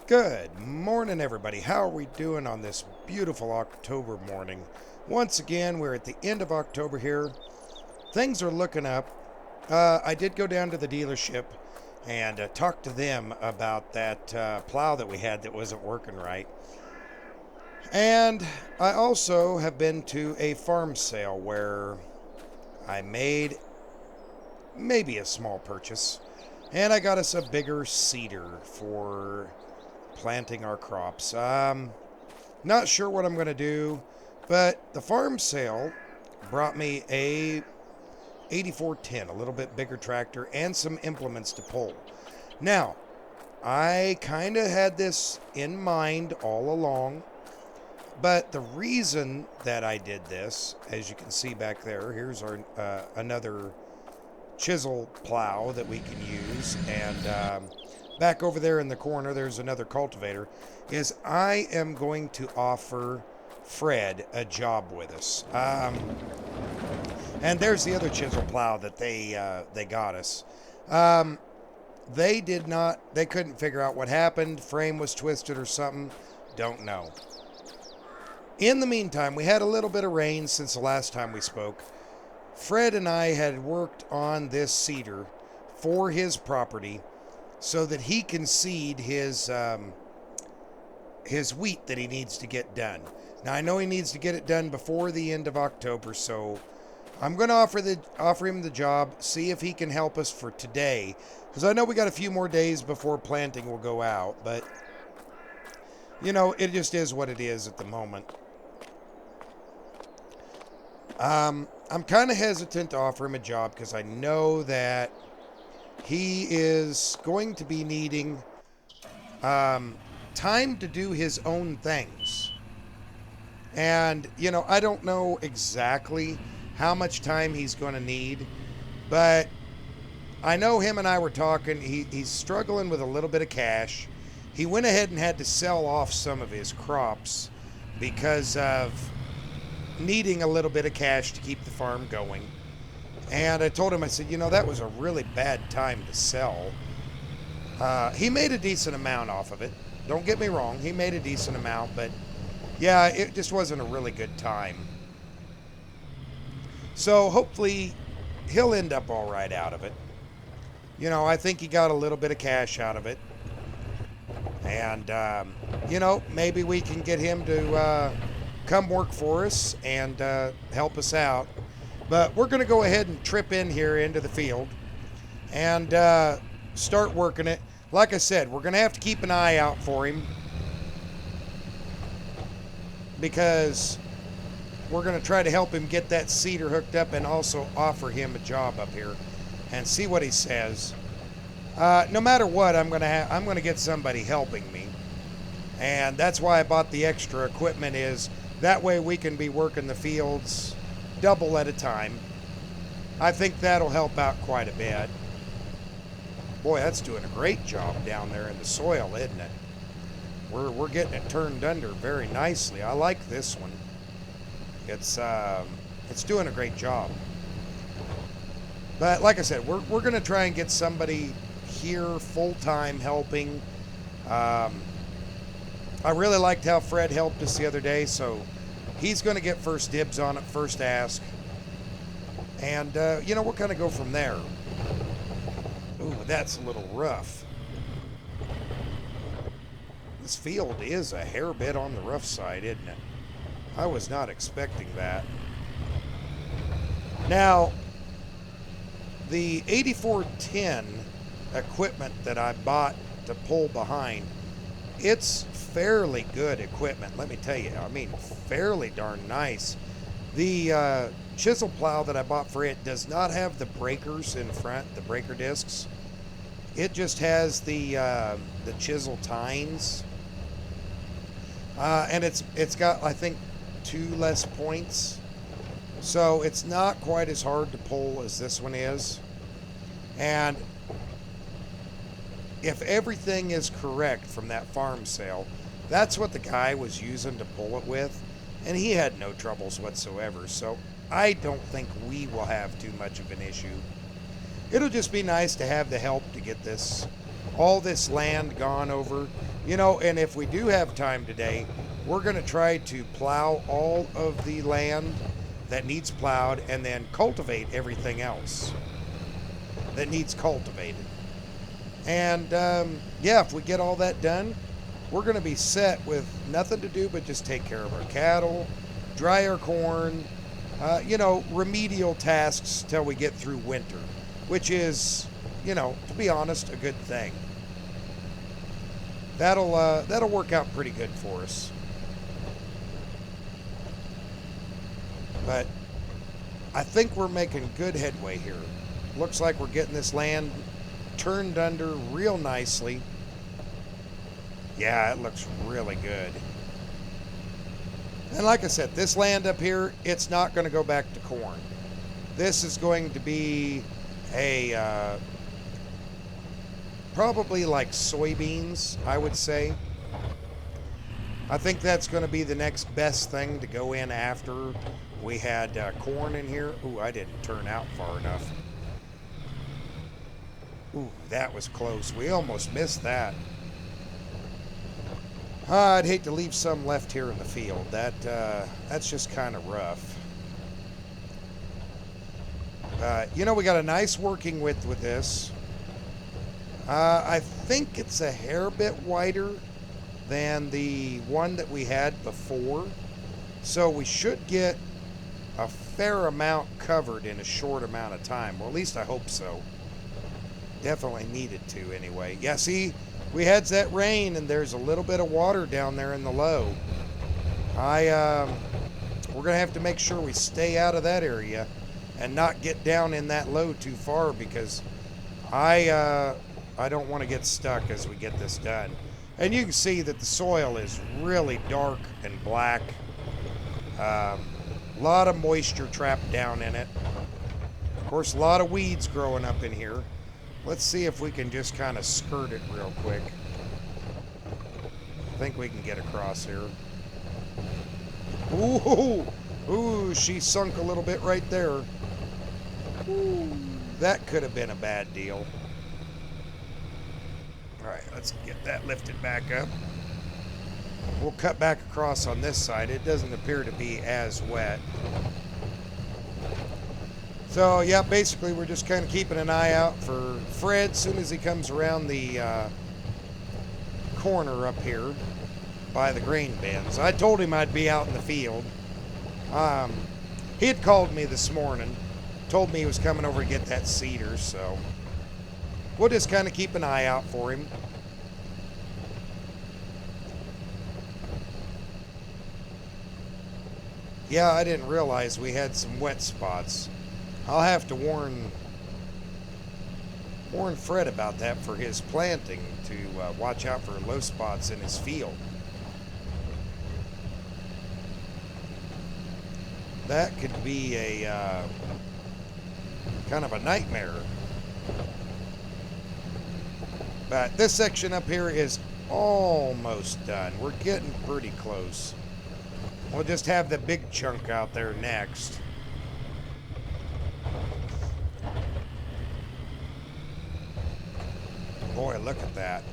Good morning, everybody. How are we doing on this beautiful October morning? Once again, we're at the end of October here. Things are looking up. I did go down to the dealership and talk to them about that plow that we had that wasn't working right. And I also have been to a farm sale where I made maybe a small purchase. And I got us a bigger seeder for planting our crops. Not sure what I'm going to do, but the farm sale brought me a 8410, a little bit bigger tractor, and some implements to pull. Now, I kind of had this in mind all along, but the reason that I did this, as you can see back there, here's our another chisel plow that we can use, and back over there in the corner there's another cultivator, is I am going to offer Fred a job with us. And there's the other chisel plow that they got us. They couldn't figure out what happened. Frame was twisted or something. Don't know. In the meantime, we had a little bit of rain since the last time we spoke. Fred and I had worked on this seeder for his property so that he can seed his wheat that he needs to get done. Now, I know he needs to get it done before the end of October, so I'm going to offer him the job, see if he can help us for today, because I know we got a few more days before planting will go out, but, you know, it just is what it is at the moment. I'm kind of hesitant to offer him a job because I know that he is going to be needing time to do his own things. And, you know, I don't know exactly how much time he's going to need, but I know him and I were talking. He's struggling with a little bit of cash. He went ahead and had to sell off some of his crops because of needing a little bit of cash to keep the farm going. And I told him, I said, you know, that was a really bad time to sell. He made a decent amount off of it. Don't get me wrong, he made a decent amount, but yeah, it just wasn't a really good time. So hopefully he'll end up all right out of it. You know, I think he got a little bit of cash out of it. And, you know, maybe we can get him to come work for us and help us out. But we're going to go ahead and trip in here into the field and start working it. Like I said, we're going to have to keep an eye out for him because we're going to try to help him get that seeder hooked up and also offer him a job up here and see what he says. No matter what, I'm going to get somebody helping me. And that's why I bought the extra equipment, is that way we can be working the fields double at a time. I think that'll help out quite a bit. Boy, that's doing a great job down there in the soil, isn't it? We're getting it turned under very nicely. I like this one. It's doing a great job. But like I said, we're going to try and get somebody here full-time helping. I really liked how Fred helped us the other day, so he's going to get first dibs on it, first ask. And, you know, we'll kind of go from there. Ooh, that's a little rough. This field is a hair bit on the rough side, isn't it? I was not expecting that. Now, the 8410 equipment that I bought to pull behind, it's fairly good equipment, let me tell you. I mean, fairly darn nice. The chisel plow that I bought for it does not have the breakers in front, the breaker discs. It just has the chisel tines, and it's got, I think, 2 less points, so it's not quite as hard to pull as this one is. And if everything is correct from that farm sale, that's what the guy was using to pull it with, and he had no troubles whatsoever, so I don't think we will have too much of an issue. It'll just be nice to have the help to get all this land gone over. You know, and if we do have time today, we're going to try to plow all of the land that needs plowed and then cultivate everything else that needs cultivated. And yeah, if we get all that done, we're going to be set with nothing to do but just take care of our cattle, dry our corn, you know, remedial tasks till we get through winter, which is, you know, to be honest, a good thing. That'll work out pretty good for us. But I think we're making good headway here. Looks like we're getting this land turned under real nicely. Yeah, it looks really good. And like I said, this land up here, it's not going to go back to corn. This is going to be a probably like soybeans, I would say. I think that's going to be the next best thing to go in after we had corn in here. Ooh, I didn't turn out far enough. Ooh, that was close. We almost missed that. I'd hate to leave some left here in the field. That's just kind of rough. You know, we got a nice working width with this. I think it's a hair bit wider than the one that we had before. So we should get a fair amount covered in a short amount of time. Well, at least I hope so. Definitely needed to anyway. Yeah, see, we had that rain and there's a little bit of water down there in the low. We're going to have to make sure we stay out of that area and not get down in that low too far, because I don't want to get stuck as we get this done. And you can see that the soil is really dark and black. A lot of moisture trapped down in it. Of course, a lot of weeds growing up in here. Let's see if we can just kind of skirt it real quick. I think we can get across here. Ooh, she sunk a little bit right there. Ooh, that could have been a bad deal. Alright, let's get that lifted back up. We'll cut back across on this side. It doesn't appear to be as wet. So, yeah, basically we're just kind of keeping an eye out for Fred as soon as he comes around the corner up here by the grain bins. I told him I'd be out in the field. He had called me this morning, told me he was coming over to get that cedar, so we'll just kind of keep an eye out for him. Yeah, I didn't realize we had some wet spots. I'll have to warn Fred about that for his planting, to watch out for low spots in his field. That could be a kind of a nightmare. But this section up here is almost done. We're getting pretty close. We'll just have the big chunk out there next. Boy, look at that.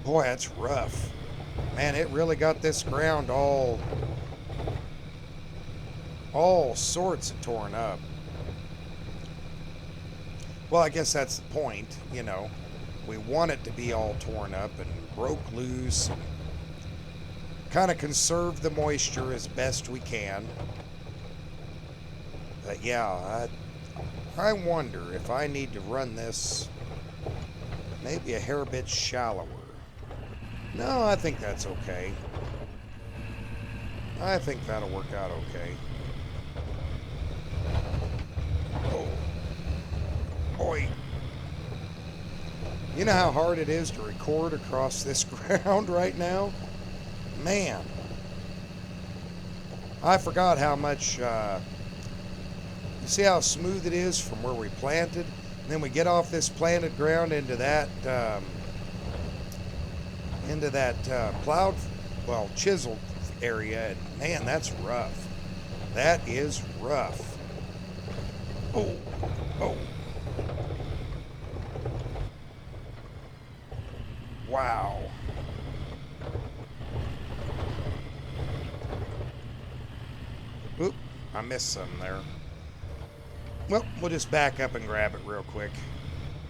Boy, that's rough. Man, it really got this ground all sorts of torn up. Well, I guess that's the point, you know. We want it to be all torn up and broke loose, and kind of conserve the moisture as best we can. But yeah, I wonder if I need to run this maybe a hair bit shallower. No, I think that's okay. I think that'll work out okay. Oh. Boy. You know how hard it is to record across this ground right now? Man. I forgot how much, you see how smooth it is from where we planted? And then we get off this planted ground into that, plowed, well, chiseled area. And man, that's rough. That is rough. Oh, oh. Wow. Oop, I missed some there. Well, we'll just back up and grab it real quick.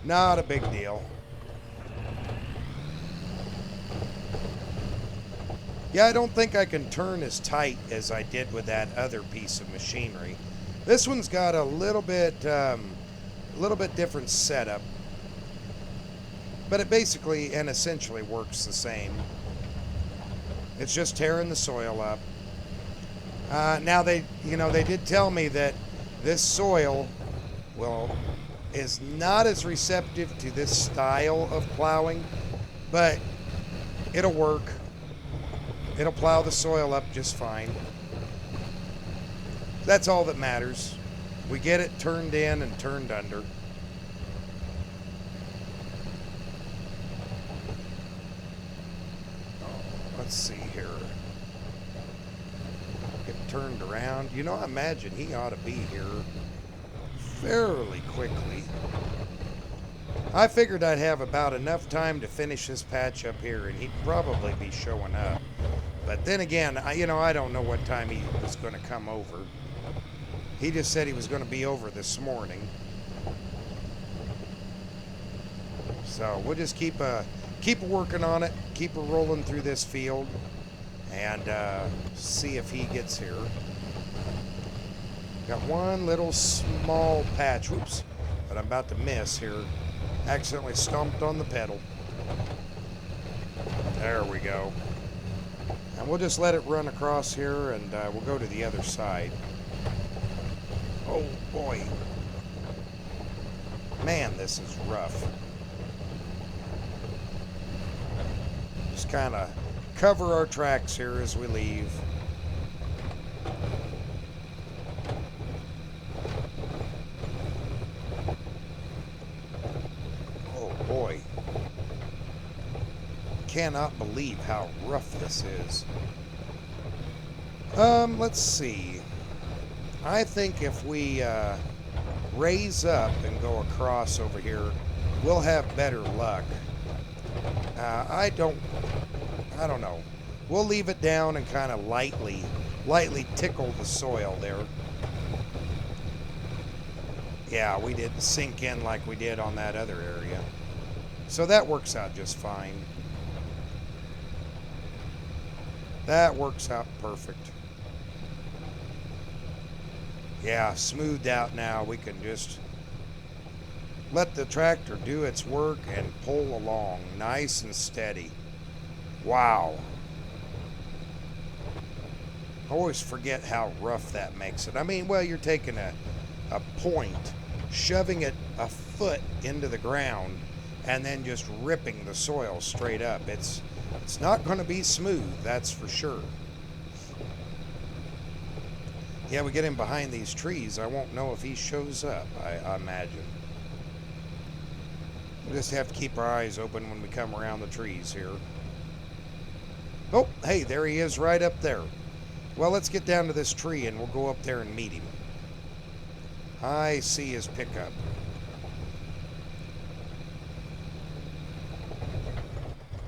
Not a big deal. Yeah, I don't think I can turn as tight as I did with that other piece of machinery. This one's got a little bit different setup, but it basically and essentially works the same. It's just tearing the soil up. Now they did tell me that this soil, is not as receptive to this style of plowing, but it'll work. It'll plow the soil up just fine. That's all that matters. We get it turned in and turned under. Let's see here. Get turned around. You know, I imagine he ought to be here fairly quickly. I figured I'd have about enough time to finish this patch up here, and he'd probably be showing up. But then again, I don't know what time he was going to come over. He just said he was going to be over this morning. So we'll just keep working on it, keep rolling through this field, and see if he gets here. Got one little small patch, whoops, that I'm about to miss here. Accidentally stomped on the pedal. There we go. And we'll just let it run across here, and we'll go to the other side. Oh boy. Man, this is rough. Just kind of cover our tracks here as we leave. Oh boy. Cannot believe how rough this is. Let's see. I think if we raise up and go across over here, we'll have better luck. I don't know. We'll leave it down and kind of lightly tickle the soil there. Yeah, we didn't sink in like we did on that other area. So that works out just fine. That works out perfect. Yeah, smoothed out now. We can just let the tractor do its work and pull along nice and steady. Wow. I always forget how rough that makes it. I mean, well, you're taking a point, shoving it a foot into the ground, and then just ripping the soil straight up. It's not going to be smooth, that's for sure. Yeah, we get him behind these trees. I won't know if he shows up, I imagine. We'll just have to keep our eyes open when we come around the trees here. Oh, hey, there he is right up there. Well, let's get down to this tree and we'll go up there and meet him. I see his pickup.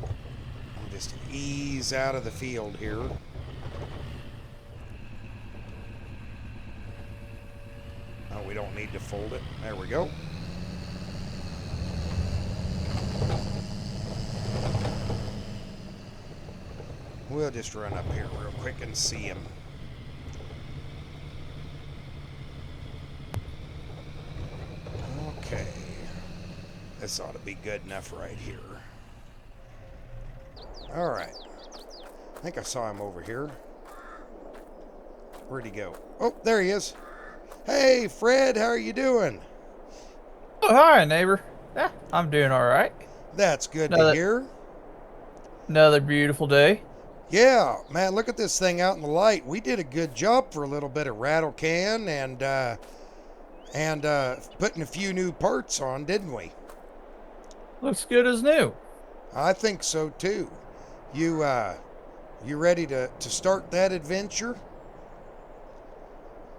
I'll just ease out of the field here. Oh, we don't need to fold it. There we go. We'll just run up here real quick and see him. Okay. This ought to be good enough right here. Alright. I think I saw him over here. Where'd he go? Oh, there he is. Hey, Fred, how are you doing? Oh, hi, neighbor. Yeah, I'm doing all right. That's good to hear. Another beautiful day. Yeah, man, look at this thing out in the light. We did a good job for a little bit of rattle can and putting a few new parts on, didn't we? Looks good as new. I think so too. You ready to start that adventure?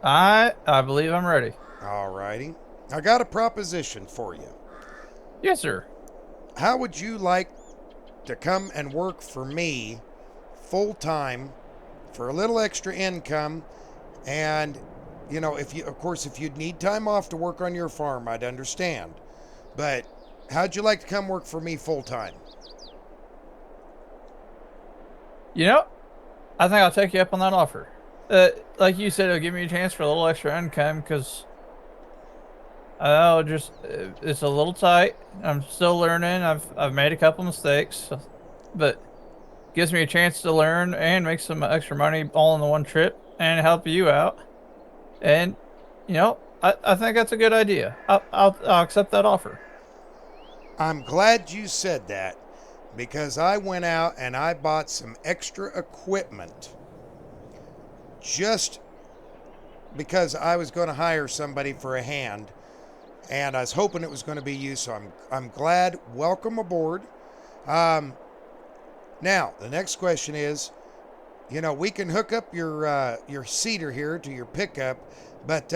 I believe I'm ready. All righty. I got a proposition for you. Yes, sir. How would you like to come and work for me full time for a little extra income. And, you know, if you'd need time off to work on your farm, I'd understand. But how'd you like to come work for me full time? You know, I think I'll take you up on that offer. Like you said, it'll give me a chance for a little extra income because it's a little tight. I'm still learning. I've made a couple mistakes, but gives me a chance to learn and make some extra money all in the one trip and help you out. And I think that's a good idea. I'll accept that offer. I'm glad you said that because I went out and I bought some extra equipment just because I was going to hire somebody for a hand, and I was hoping it was going to be you. So I'm glad. Welcome aboard. Now the next question is, you know, we can hook up your seeder here to your pickup, but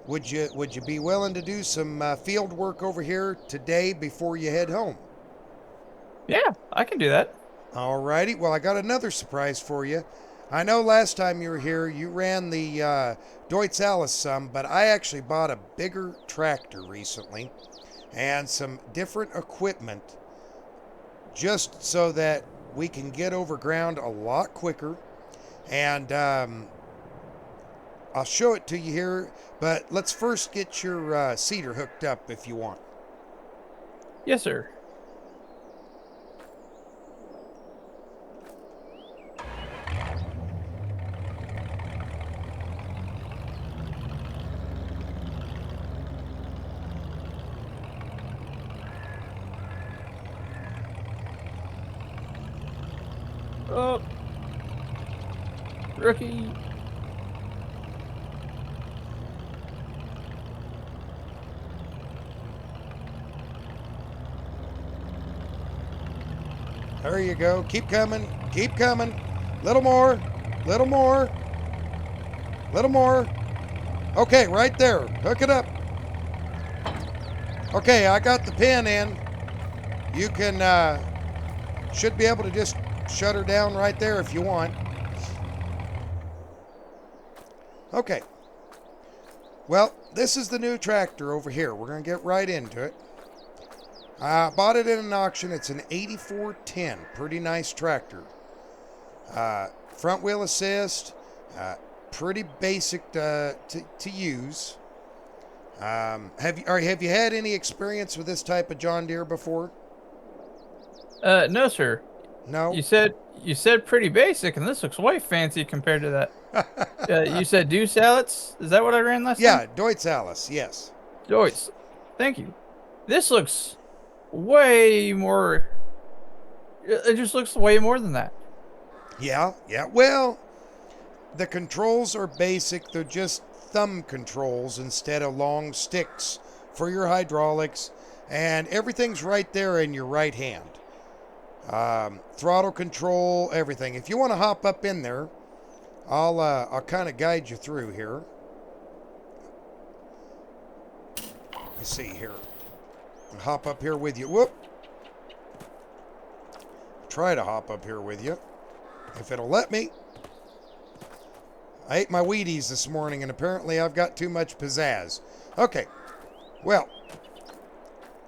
would you be willing to do some field work over here today before you head home? Yeah, I can do that. Alrighty. Well, I got another surprise for you. I know last time you were here, you ran the Deutz Alice some, but I actually bought a bigger tractor recently and some different equipment just so that we can get over ground a lot quicker. And I'll show it to you here, but let's first get your seeder hooked up if you want. Yes, sir. Oh, rookie. There you go. Keep coming. Keep coming. Little more. Little more. Little more. Okay, right there. Hook it up. Okay, I got the pin in. You can, should be able to just shut her down right there if you want. Okay. Well, this is the new tractor over here. We're going to get right into it. I bought it in an auction. It's an 8410. Pretty nice tractor. Front wheel assist. Pretty basic to use. Have you had any experience with this type of John Deere before? No, sir. No. You said pretty basic, and this looks way fancy compared to that. You said do salads? Is that what I ran last Yeah, time? Deutz Alice. Yes. Joyce, thank you. This looks way more. It just looks way more than that. Yeah. Yeah. Well, the controls are basic. They're just thumb controls instead of long sticks for your hydraulics, and everything's right there in your right hand. Throttle control, everything. If you want to hop up in there, I'll kind of guide you through here. Let's see here. I'll hop up here with you. Whoop. Try to hop up here with you, if it'll let me. I ate my Wheaties this morning, and apparently I've got too much pizzazz. Okay, well,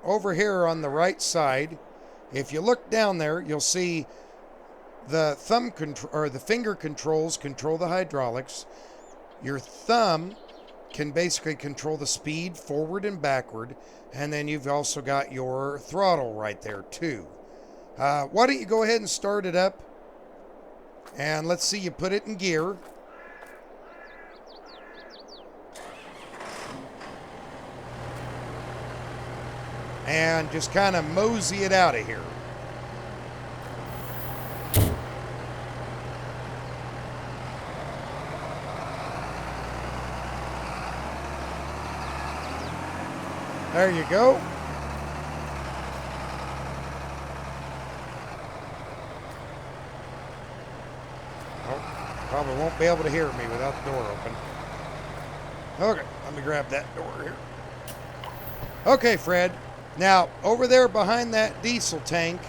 over here on the right side, if you look down there, you'll see the thumb control or the finger controls control the hydraulics. Your thumb can basically control the speed forward and backward, and then you've also got your throttle right there too. Why don't you go ahead and start it up, and let's see you put it in gear. And just kind of mosey it out of here. There you go. Oh, probably won't be able to hear me without the door open. Okay, let me grab that door here. Okay, Fred. Now, over there behind that diesel tank,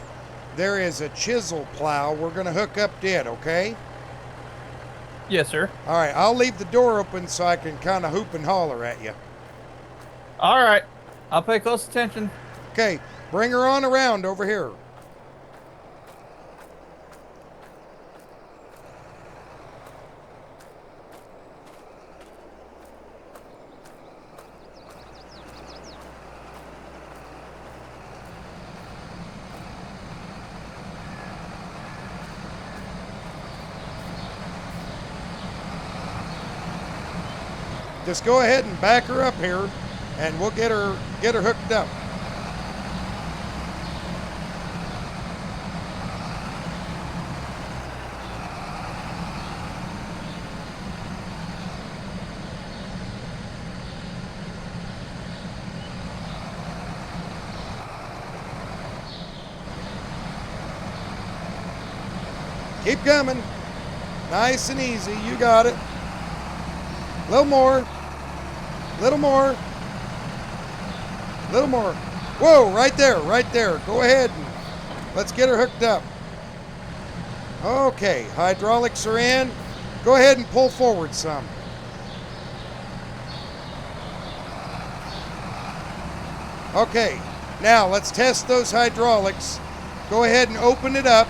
there is a chisel plow. We're going to hook up to it, okay? Yes, sir. All right, I'll leave the door open so I can kind of hoop and holler at you. All right. I'll pay close attention. Okay, bring her on around over here. Just go ahead and back her up here, and we'll get her hooked up. Keep coming. Nice and easy. You got it. A little more. Little more. Little more. Whoa, right there, right there. Go ahead and let's get her hooked up. Okay, hydraulics are in. Go ahead and pull forward some. Okay, now let's test those hydraulics. Go ahead and open it up.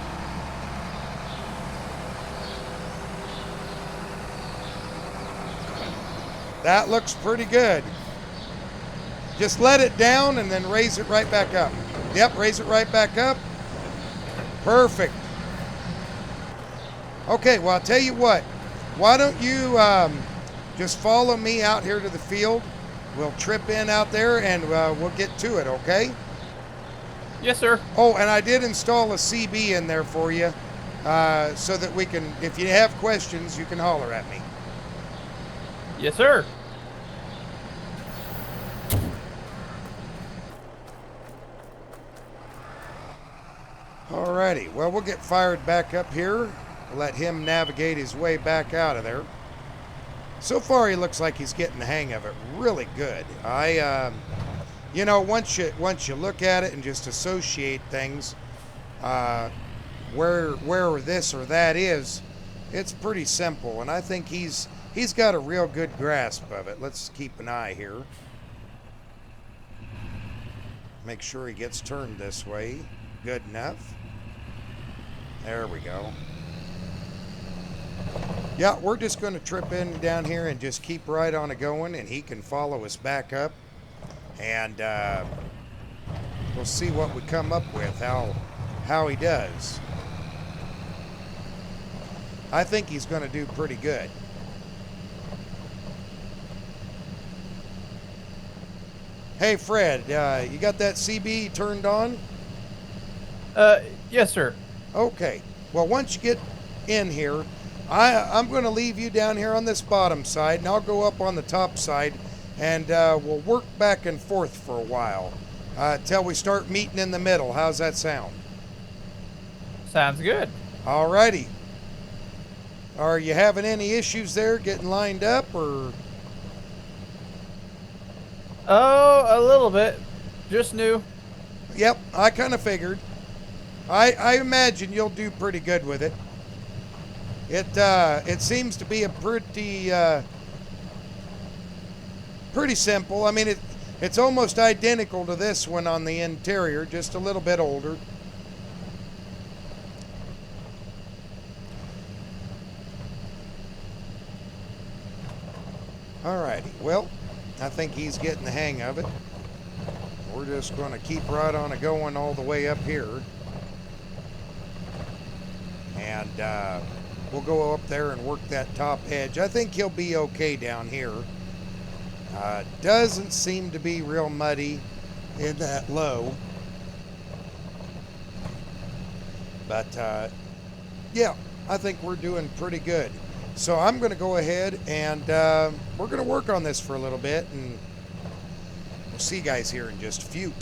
That looks pretty good. Just let it down and then raise it right back up. Yep, raise it right back up. Perfect. Okay, well, I'll tell you what. Why don't you just follow me out here to the field? We'll trip in out there and we'll get to it, okay? Yes, sir. Oh, and I did install a CB in there for you so that we can, if you have questions, you can holler at me. Yes, sir. Alrighty, well, we'll get fired back up here. Let him navigate his way back out of there. So far, he looks like he's getting the hang of it really good. You know, once you look at it and just associate things, where this or that is, it's pretty simple, and I think he's got a real good grasp of it. Let's keep an eye here. Make sure he gets turned this way. Good enough. There we go. Yeah, we're just going to trip in down here and just keep right on it going, and he can follow us back up. And we'll see what we come up with, how he does. I think he's going to do pretty good. Hey, Fred, you got that CB turned on? Yes, sir. Okay. Well, once you get in here, I'm going to leave you down here on this bottom side, and I'll go up on the top side, and we'll work back and forth for a while till we start meeting in the middle. How's that sound? Sounds good. All righty. Are you having any issues there getting lined up, or? Oh, a little bit. Just new. Yep, I kind of figured. I imagine you'll do pretty good with it. It seems to be a pretty simple. I mean, it's almost identical to this one on the interior, just a little bit older. Alrighty, well, I think he's getting the hang of it. We're just going to keep right on it going all the way up here. And we'll go up there and work that top edge. I think he'll be okay down here. Doesn't seem to be real muddy in that low. But yeah, I think we're doing pretty good. So I'm going to go ahead and we're going to work on this for a little bit, and we'll see you guys here in just a few.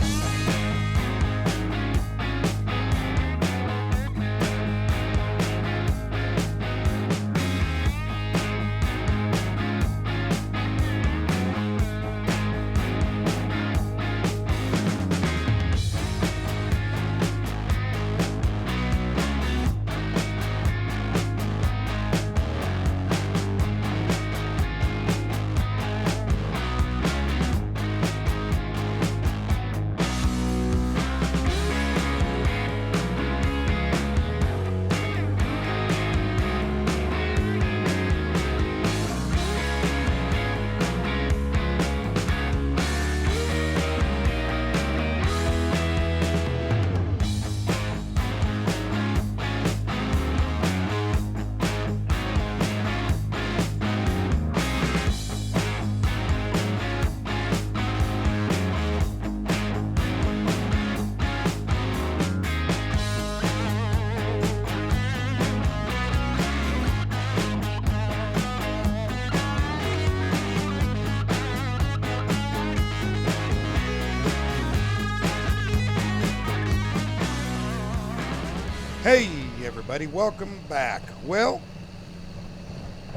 Hey, everybody, welcome back. Well,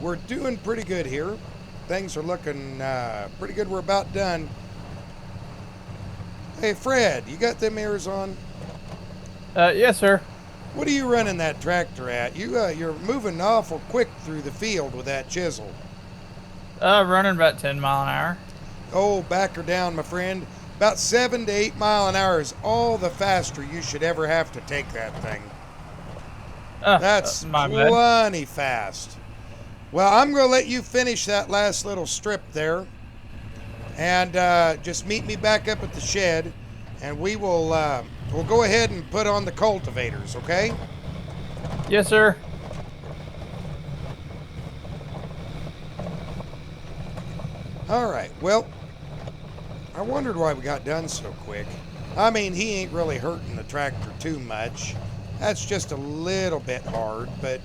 we're doing pretty good here. Things are looking pretty good. We're about done. Hey, Fred, you got them ears on? Yes, sir. What are you running that tractor at? You're moving awful quick through the field with that chisel. Running about 10 mile an hour. Oh, back her down, my friend. About 7 to 8 mile an hour is all the faster you should ever have to take that thing. That's My bad. plenty fast. Well, I'm going to let you finish that last little strip there. And just meet me back up at the shed. And we'll go ahead and put on the cultivators, okay? Yes, sir. All right, well, I wondered why we got done so quick. I mean, he ain't really hurting the tractor too much. That's just a little bit hard, but,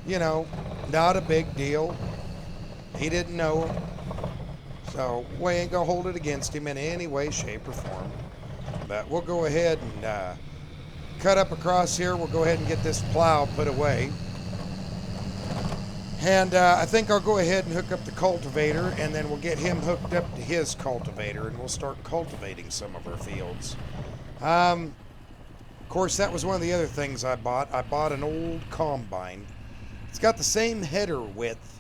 you know, not a big deal. He didn't know. So we ain't going to hold it against him in any way, shape, or form. But we'll go ahead and cut up across here. We'll go ahead and get this plow put away. And I think I'll go ahead and hook up the cultivator, and then we'll get him hooked up to his cultivator, and we'll start cultivating some of our fields. Of course, that was one of the other things I bought. I bought an old combine. It's got the same header width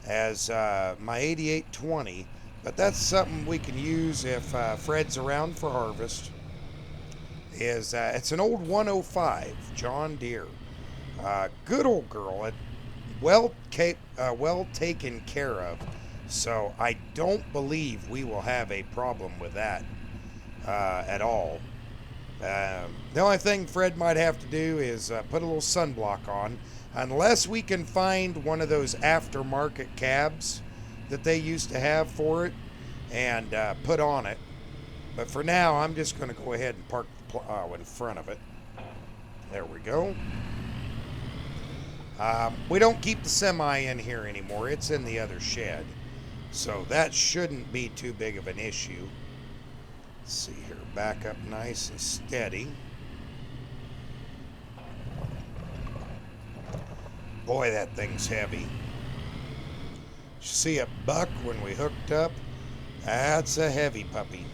as my 8820, but that's something we can use if Fred's around for harvest. It's an old 105 John Deere. Good old girl. Well taken care of, so I don't believe we will have a problem with that at all. The only thing Fred might have to do is put a little sunblock on, unless we can find one of those aftermarket cabs that they used to have for it and put on it. But for now, I'm just going to go ahead and park the plow in front of it. There we go. We don't keep the semi in here anymore. It's in the other shed. So that shouldn't be too big of an issue. Let's see here. Back up nice and steady. Boy, that thing's heavy. See a buck when we hooked up? That's a heavy puppy.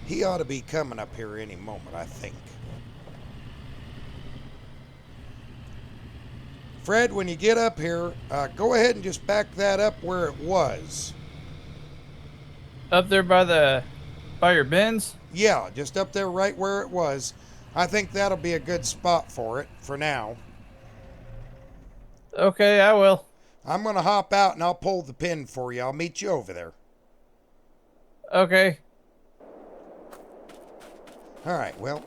He ought to be coming up here any moment, I think. Fred, when you get up here, go ahead and just back that up where it was. Up there by your bins? Yeah, just up there right where it was. I think that'll be a good spot for it for now. Okay, I will. I'm going to hop out and I'll pull the pin for you. I'll meet you over there. Okay. All right, well,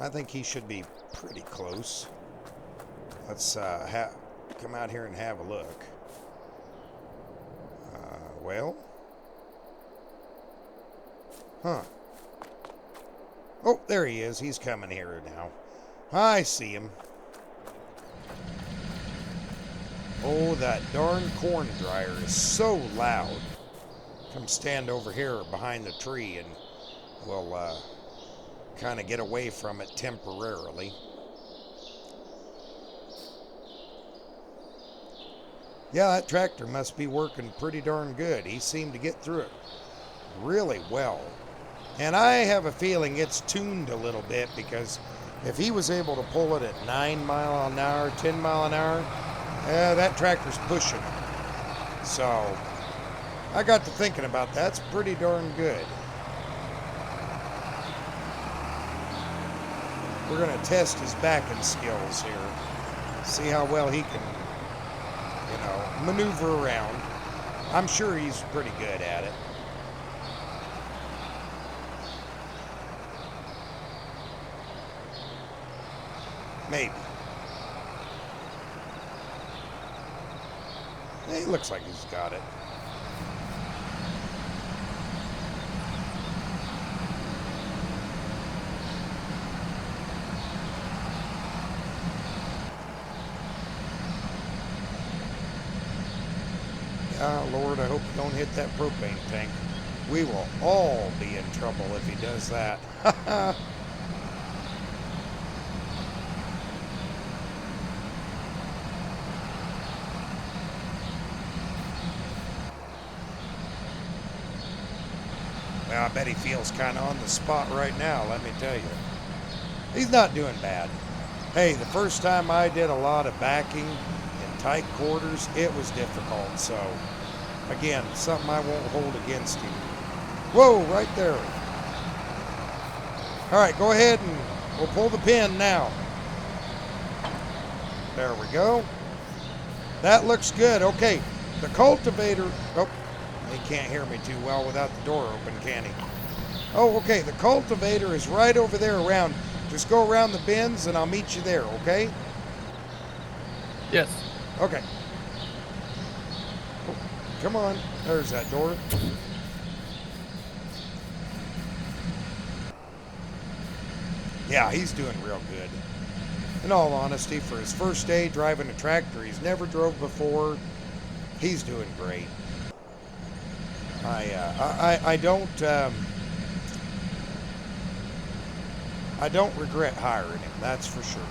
I think he should be pretty close. Let's come out here and have a look. Well. Huh. Oh, there he is. He's coming here now. I see him. Oh, that darn corn dryer is so loud. Come stand over here behind the tree and we'll kind of get away from it temporarily. Yeah, that tractor must be working pretty darn good. He seemed to get through it really well. And I have a feeling it's tuned a little bit, because if he was able to pull it at 9 mile an hour, 10 mile an hour, that tractor's pushing it. So I got to thinking about that. That's pretty darn good. We're going to test his backing skills here. See how well he can, maneuver around. I'm sure he's pretty good at it. Maybe. It looks like he's got it. Ah, Lord, I hope you don't hit that propane tank. We will all be in trouble if he does that. Well, I bet he feels kind of on the spot right now, let me tell you. He's not doing bad. Hey, the first time I did a lot of backing in tight quarters, it was difficult. So, again, something I won't hold against him. Whoa, right there. All right, go ahead and we'll pull the pin now. There we go. That looks good. Okay, the cultivator. Oh, he can't hear me too well without the door open, can he? Oh, okay, the cultivator is right over there around. Just go around the bends and I'll meet you there, okay? Yes. Okay. Oh, come on. There's that door. Yeah, he's doing real good. In all honesty, for his first day driving a tractor he's never drove before, he's doing great. I don't regret hiring him, that's for sure.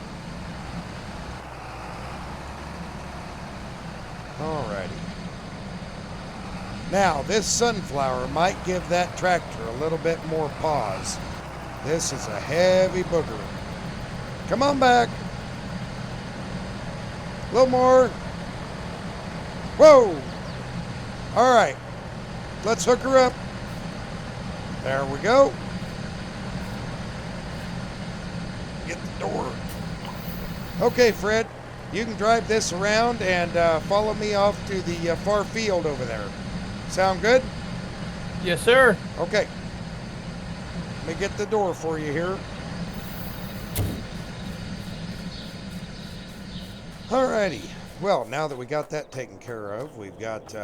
Alrighty. Now, this sunflower might give that tractor a little bit more pause. This is a heavy booger. Come on back. A little more. Whoa. All right. Let's hook her up. There we go. Get the door. Okay, Fred. You can drive this around and follow me off to the far field over there. Sound good? Yes, sir. Okay. Let me get the door for you here. Alrighty. Well, now that we got that taken care of, we've got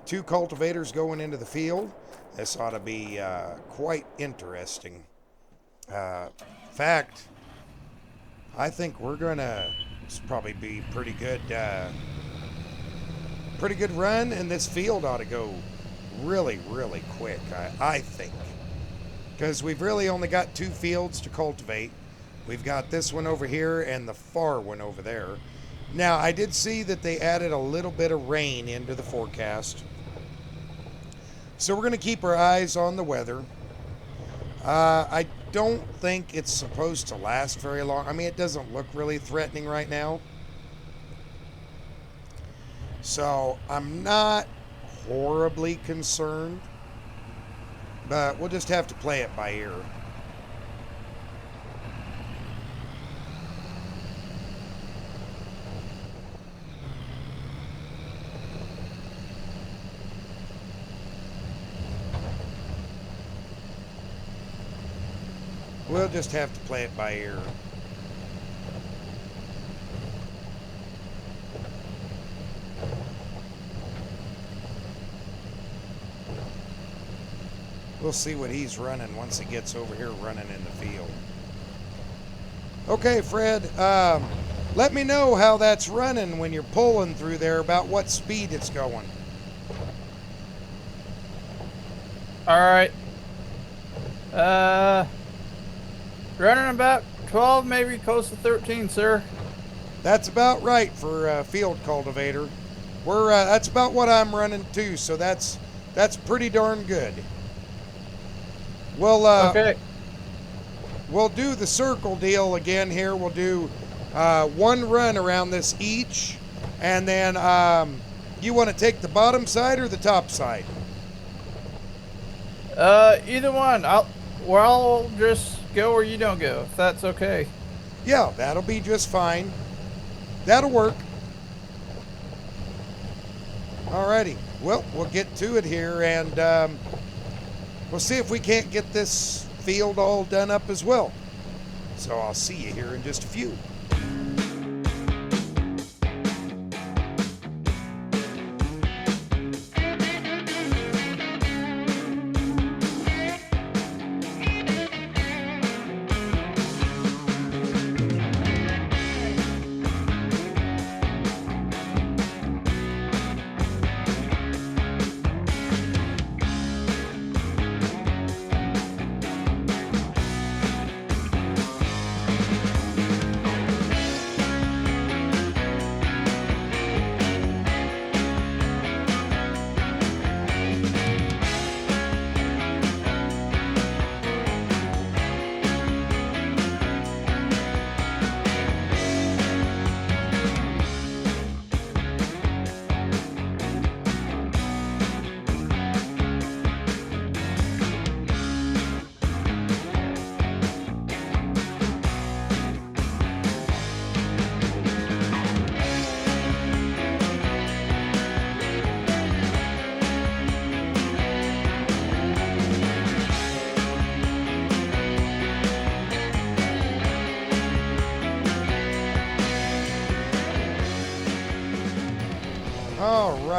2 cultivators going into the field. This ought to be quite interesting. In fact, I think we're gonna probably be pretty good run, and this field ought to go really, really quick. I think, because we've really only got 2 fields to cultivate. We've got this one over here and the far one over there. Now, I did see that they added a little bit of rain into the forecast. So we're going to keep our eyes on the weather. I don't think it's supposed to last very long. I mean, it doesn't look really threatening right now. So I'm not horribly concerned. But we'll just have to play it by ear. We'll just have to play it by ear. We'll see what he's running once he gets over here running in the field. Okay, Fred, let me know how that's running when you're pulling through there, about what speed it's going. All right. Running about 12, maybe close to 13, sir. That's about right for a field cultivator. That's about what I'm running too, so that's pretty darn good. Okay. We'll do the circle deal again here. We'll do 1 run around this each, and then you want to take the bottom side or the top side? Either one. I'll just go where you don't go, if that's okay. Yeah, that'll be just fine. That'll work. Alrighty. Well, we'll get to it here, and we'll see if we can't get this field all done up as well. So I'll see you here in just a few.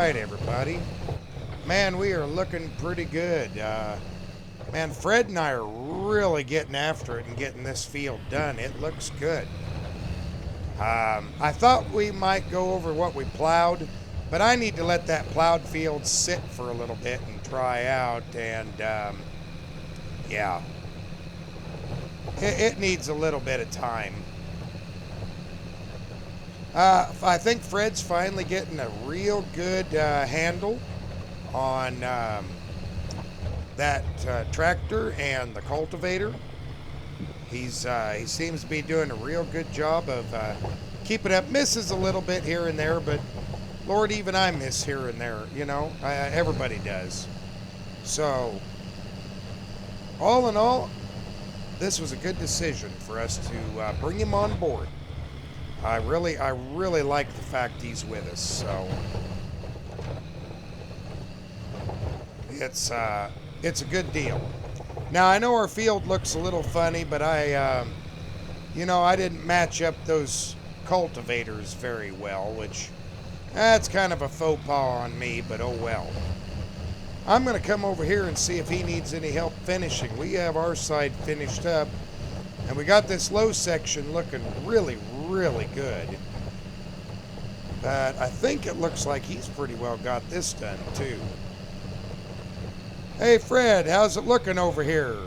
right, everybody. Man, we are looking pretty good. Man, Fred and I are really getting after it and getting this field done. It looks good. I thought we might go over what we plowed, but I need to let that plowed field sit for a little bit and dry out. And yeah, it needs a little bit of time. I think Fred's finally getting a real good handle on that tractor and the cultivator. He seems to be doing a real good job of keeping up. Misses a little bit here and there, but Lord, even I miss here and there. You know, everybody does. So, all in all, this was a good decision for us to bring him on board. I really like the fact he's with us. So, it's a good deal. Now, I know our field looks a little funny, but I didn't match up those cultivators very well, which that's kind of a faux pas on me, but oh well. I'm going to come over here and see if he needs any help finishing. We have our side finished up, and we got this low section looking really, really good. But I think it looks like he's pretty well got this done, too. Hey, Fred, how's it looking over here?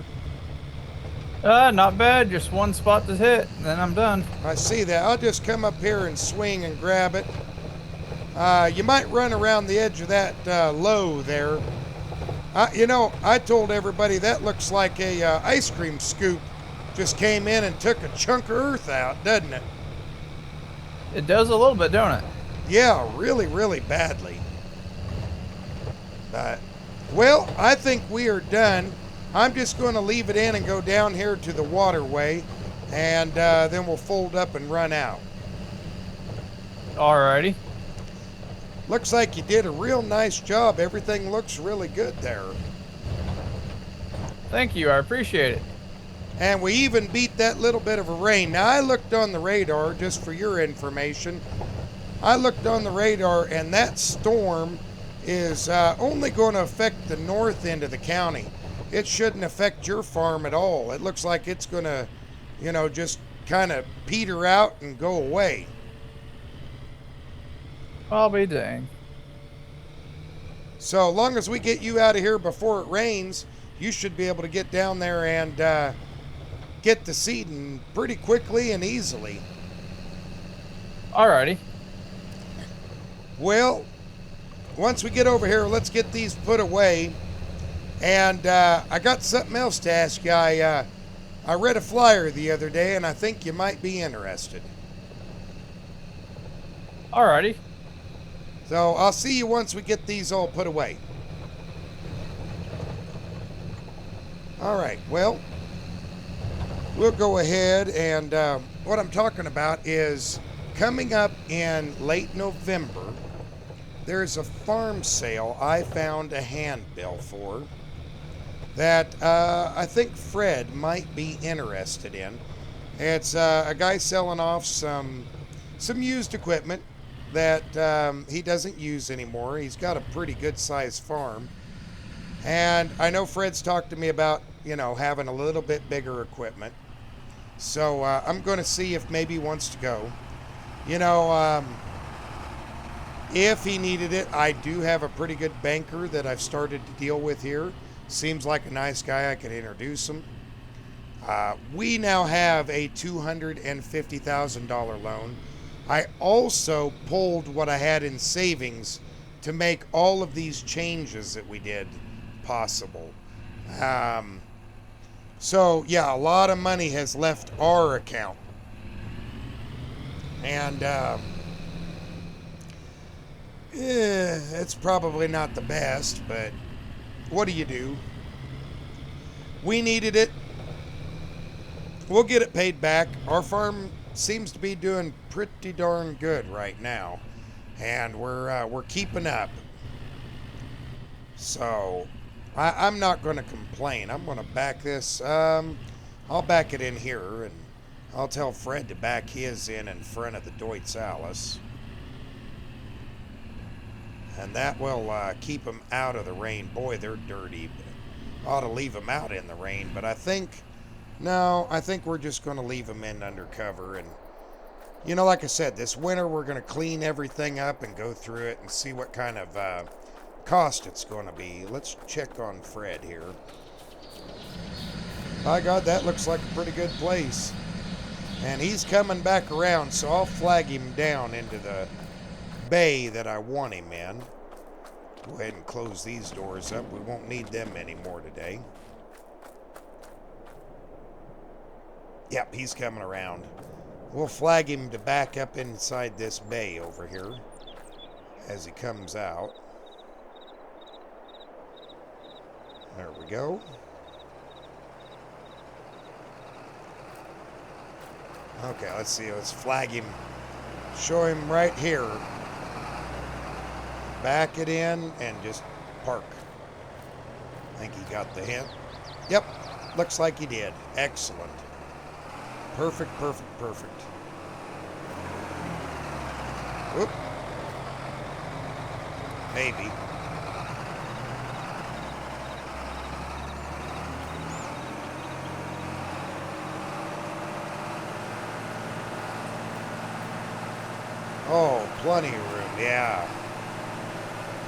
Not bad. Just one spot to hit, and then I'm done. I see that. I'll just come up here and swing and grab it. You might run around the edge of that low there. I told everybody that looks like a ice cream scoop just came in and took a chunk of earth out, doesn't it? It does a little bit, don't it? Yeah, really, really badly. But, well, I think we are done. I'm just going to leave it in and go down here to the waterway, and then we'll fold up and run out. Alrighty. Looks like you did a real nice job. Everything looks really good there. Thank you. I appreciate it. And we even beat that little bit of a rain. Now, I looked on the radar, just for your information. I looked on the radar, and that storm is only going to affect the north end of the county. It shouldn't affect your farm at all. It looks like it's going to, just kind of peter out and go away. I'll be dang. So long as we get you out of here before it rains, you should be able to get down there and get the seeding pretty quickly and easily. Alrighty. Well, once we get over here, let's get these put away. And I got something else to ask you. I read a flyer the other day, and I think you might be interested. Alrighty. So I'll see you once we get these all put away. All right, well, we'll go ahead and what I'm talking about is coming up in late November, there's a farm sale I found a handbill for that I think Fred might be interested in. It's a guy selling off some used equipment that he doesn't use anymore. He's got a pretty good sized farm. And I know Fred's talked to me about, having a little bit bigger equipment. So I'm going to see if maybe he wants to go. If he needed it, I do have a pretty good banker that I've started to deal with here. Seems like a nice guy. I could introduce him. We now have a $250,000 loan. I also pulled what I had in savings to make all of these changes that we did possible. So, yeah, a lot of money has left our account. And it's probably not the best, but what do you do? We needed it. We'll get it paid back. Our farm seems to be doing pretty darn good right now, and we're keeping up. So I'm not going to complain. I'm going to back this. I'll back it in here, and I'll tell Fred to back his in front of the Deutz Alice. And that will keep them out of the rain. Boy, they're dirty. Ought to leave them out in the rain, but I think, no, I think we're just going to leave them in undercover. And, like I said, this winter we're going to clean everything up and go through it and see what kind of cost it's going to be. Let's check on Fred here. By God, that looks like a pretty good place. And he's coming back around, so I'll flag him down into the bay that I want him in. Go ahead and close these doors up. We won't need them anymore today. Yep, he's coming around. We'll flag him to back up inside this bay over here as he comes out. There we go. Okay, let's see. Let's flag him. Show him right here. Back it in and just park. I think he got the hint. Yep, looks like he did. Excellent. Perfect, perfect, perfect. Whoop. Maybe. Oh, plenty of room, yeah.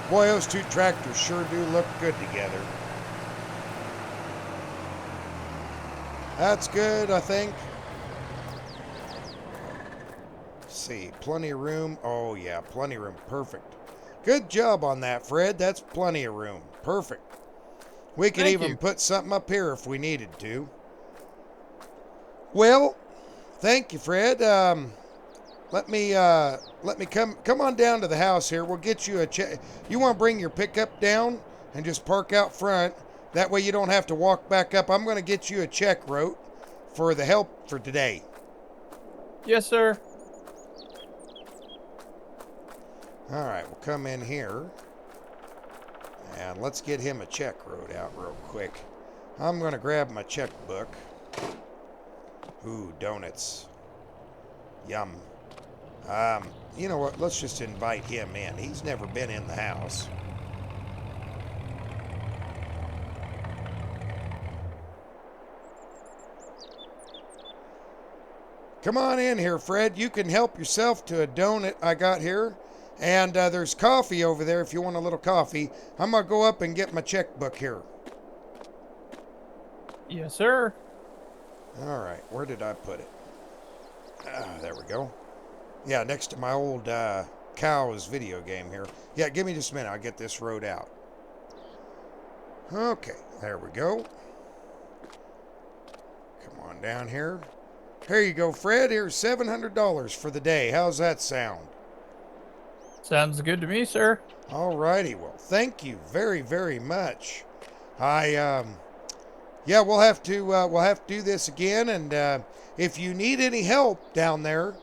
Boy, those two tractors sure do look good together. That's good, I think. Let's see, plenty of room. Oh, yeah, plenty of room. Perfect. Good job on that, Fred. That's plenty of room. Perfect. We could even put something up here if we needed to. Well, thank you, Fred. Let me come on down to the house here. We'll get you a check. You want to bring your pickup down and just park out front. That way you don't have to walk back up. I'm going to get you a check wrote for the help for today. Yes, sir. All right, we'll come in here and let's get him a check wrote out real quick. I'm going to grab my checkbook. Ooh, donuts. Yum. You know what? Let's just invite him in. He's never been in the house. Come on in here, Fred. You can help yourself to a donut I got here. And there's coffee over there if you want a little coffee. I'm going to go up and get my checkbook here. Yes, sir. All right. Where did I put it? There we go. Yeah, next to my old Cows video game here. Yeah, give me just a minute. I'll get this wrote out. Okay, there we go. Come on down here. Here you go, Fred. Here's $700 for the day. How's that sound? Sounds good to me, sir. All righty. Well, thank you very, very much. Yeah, we'll have to do this again. And if you need any help down there,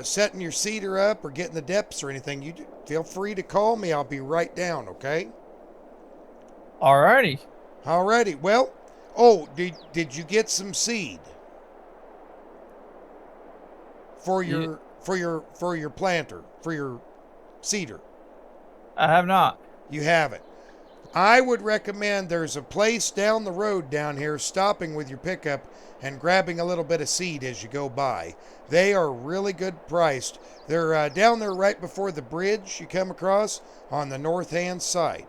setting your cedar up or getting the depths or anything, you feel free to call me. I'll be right down. Okay. Alrighty. Alrighty. Well, oh, did you get some seed for your planter, for your cedar? I have not. You haven't. I would recommend there's a place down the road down here, stopping with your pickup and grabbing a little bit of seed as you go by. They are really good priced. They're down there right before the bridge you come across on the north-hand side.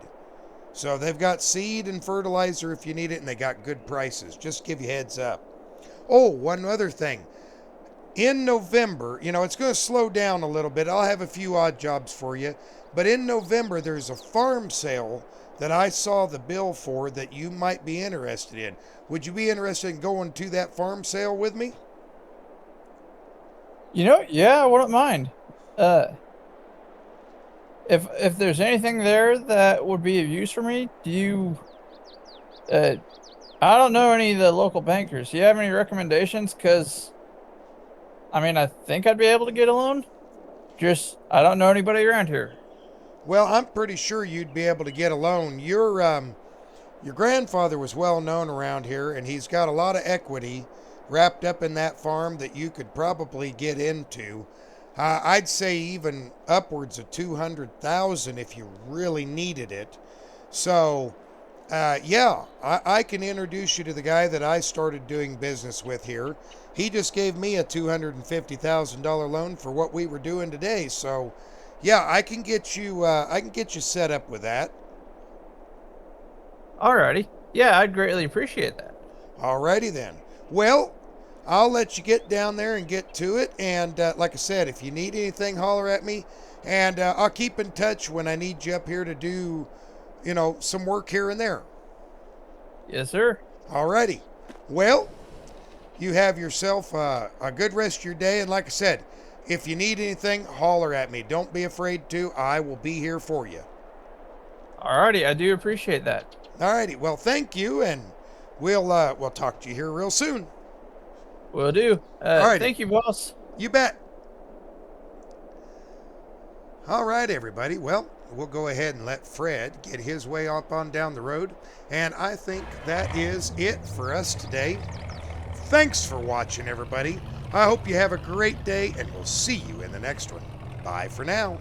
So they've got seed and fertilizer if you need it, and they got good prices. Just give you heads up. Oh, one other thing. In November, it's going to slow down a little bit. I'll have a few odd jobs for you. But in November, there's a farm sale that I saw the bill for that you might be interested in. Would you be interested in going to that farm sale with me? Yeah, I wouldn't mind. If there's anything there that would be of use for me, I don't know any of the local bankers. Do you have any recommendations? Because, I think I'd be able to get a loan. Just, I don't know anybody around here. Well, I'm pretty sure you'd be able to get a loan. Your grandfather was well known around here, and he's got a lot of equity wrapped up in that farm that you could probably get into. I'd say even upwards of 200,000 if you really needed it. So, yeah, I can introduce you to the guy that I started doing business with here. He just gave me a $250,000 loan for what we were doing today. So, yeah, I can get you set up with that. Alrighty. Yeah, I'd greatly appreciate that. Alrighty then. Well, I'll let you get down there and get to it. And like I said, if you need anything, holler at me. And I'll keep in touch when I need you up here to do, some work here and there. Yes, sir. Alrighty. Well, you have yourself a good rest of your day. And like I said, if you need anything, holler at me. Don't be afraid to. I will be here for you. Alrighty, I do appreciate that. Alrighty. Well, thank you, and we'll talk to you here real soon. Will do. Alrighty. Thank you, boss. You bet. All right, everybody. Well, we'll go ahead and let Fred get his way up on down the road. And I think that is it for us today. Thanks for watching, everybody. I hope you have a great day, and we'll see you in the next one. Bye for now.